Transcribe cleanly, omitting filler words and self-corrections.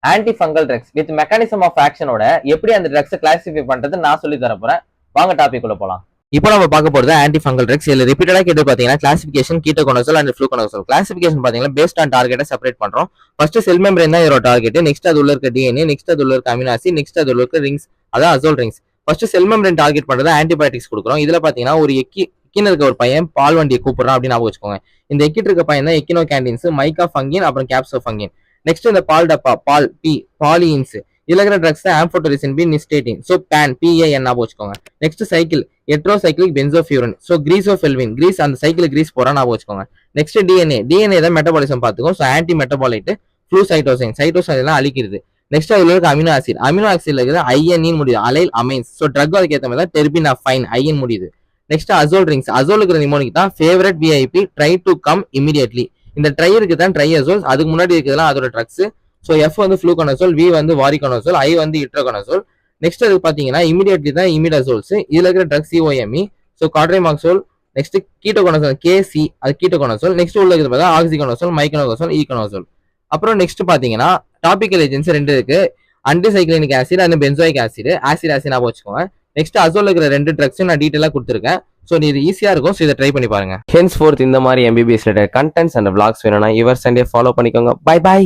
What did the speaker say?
Anti fungal drugs with mechanism of ஆக்ஷனோட எப்படி அந்த ட்ரக்ஸை கிளாசிஃபை பண்றது நான் சொல்லி தர போறேன். வாங்க டாபிக் உள்ள போலாம். இப்போ நம்ம பார்க்க போறது ஆன்டி ஃபங்கல் ட்ரக்ஸ். இதுல ரிப்பீட்டடா கேட்டு பாத்தீங்கன்னா classification, ketoconazole and fluconazole. Classification பாத்தீங்கன்னா பேஸ்ட் ஆன் டார்கெட்டை செப்பரேட் பண்றோம். ஃபர்ஸ்ட் செல் மெம்பரேன் தான் இதோட டார்கெட். நெக்ஸ்ட் அது உள்ள இருக்க டிஎன்ஏ, நெக்ஸ்ட் அது உள்ள இருக்க அமினோ ஆசிட், நெக்ஸ்ட் அது உள்ள இருக்க ரிங்ஸ், அதான் azole rings. First cell membrane target பண்றது ஆன்டிபயோட்டிக்ஸ் கொடுக்குறோம். இதுல பாத்தீங்கன்னா ஒரு எக்கின்னு இருக்க ஒரு பையன் பால் வண்டியை கூப்பிடுறான் அப்படின்னு ஞாபகம் வச்சுக்கோங்க. இந்த எக்கிட்டு இருக்க பையன் தான் எக்கினோ கேண்டின்ஸ், மைக்கா ஃபங்கின், அப்புறம் கேப்சோ ஃபங்கின். நெக்ஸ்ட் இந்த பால் டப்பா, பால் பி, பாலியின்ஸ். இதுல இருக்கிற drugs amphotericin B, nystatin. So pan, PAN ஞாபகம் வச்சுக்கோங்க. Next cycle, heterocyclic benzofuran. So griseofulvin, gris, அந்த சைக்கிள் கிரீஸ் போறா ஞாபகம் வச்சுக்கோங்க. நெக்ஸ்ட் டிஎன்ஏ, டிஎன்ஏ தான் மெட்டபாலிசம் பார்த்துக்கும். So anti metabolite, flucytosine, cytosine எல்லாம் அழிக்கிறது. நெக்ஸ்ட் அதுல இருக்க அமினோ ஆசிட், அமினோ ஆசிட்ல இருக்கிற ஐஎன் முடியுது, அலைல் அமைன்ஸ். ஸோ ட்ரக் அதுக்கு ஏற்ற மாதிரி தான் டெர்பினாஃபைன், ஐஎன் முடியுது. நெக்ஸ்ட் அசோல் ரிங்ஸ், அசோல் இருக்கிற நிமோனிக் தான் favourite VIP, try to come immediately. இந்த ட்ரை இருக்கு தான் ட்ரை அசோல், அதுக்கு முன்னாடி இருக்கிறதுலாம் அதோட ட்ரக்ஸ். ஸோ எஃப் வந்து ஃப்ளூகோனசோல், வி வந்து வாரிகோனசோல், ஐ வந்து இட்ரோகோனசோல். நெக்ஸ்ட் அது பாத்தீங்கன்னா இமிடியட்லி தான் இமிடாசோல்ஸ். இதுல இருக்கிற drug COME, so clotrimazole. Next ketoconazole, KC, அது கீட்டோகோனசோல். நெக்ஸ்ட் உள்ள இருக்கிறது பார்த்தா ஆக்சிகோனசோல், மைக்கனோகோசோல், ஈகோனசோல். அப்புறம் நெக்ஸ்ட் பாத்தீங்கன்னா டாபிக்கல் ஏஜென்ட்ஸ் ரெண்டு இருக்கு, ஆன்டிசைக்ளினிக் acid and benzoic acid, acid ஞாபகம் வச்சுக்கோங்க. நெக்ஸ்ட் அசோல் இருக்கிற ரெண்டு ட்ரக்ஸும் நான் டீட்டெயிலாக கொடுத்துருக்கேன். ஸோ இது ஈஸியா இருக்கும். ஸோ இதை ட்ரை பண்ணி பாருங்க. ஹென்ஸ் ஃபோர்த் இந்த மாதிரி MBBS related contents and vlogs வேணும்னா யுவர் சண்டே ஃபாலோ பண்ணிக்கோங்க. Bye by.